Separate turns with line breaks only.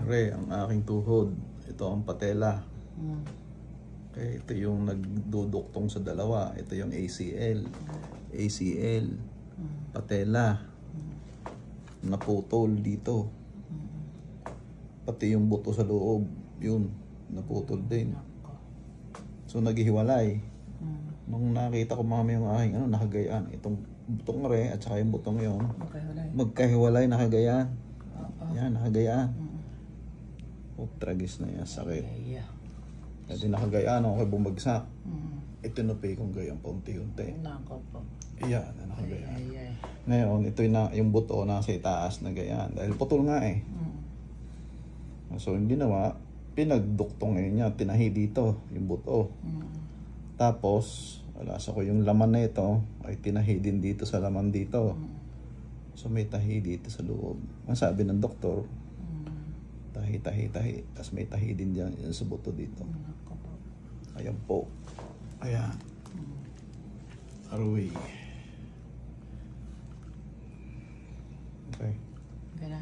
Re, ang aking tuhod. Ito ang patela. Okay, ito yung nagduduktong sa dalawa. Ito yung ACL. ACL. Patela. Naputol dito. Pati yung buto sa loob. Yun. Naputol din. So naghihiwalay. Nung nakita ko mamaya yung aking nakagayaan. Itong butong re at saka yung butong yun. Magkahiwalay nakagayaan. Yan, nakagayaan. Tragis na yan, sakit. Kasi nakagayaan ako kay bumagsak. Itinupi kong gayaan paunti-unti. Iyan, nakagayaan. Ngayon, ito yung buto nasa itaas na gayaan. Dahil putol nga eh. So, yung ginawa, pinagduktong ngayon niya, tinahi dito, yung buto. Tapos, alasa ko yung laman na ito, ay tinahi din dito sa laman dito. So, may tahi dito sa loob. Ang sabi ng doktor, tahi. Tapos may tahi din dyan sa buto dito. Ayan po. Ayan. Aroy. Okay.
Okay na.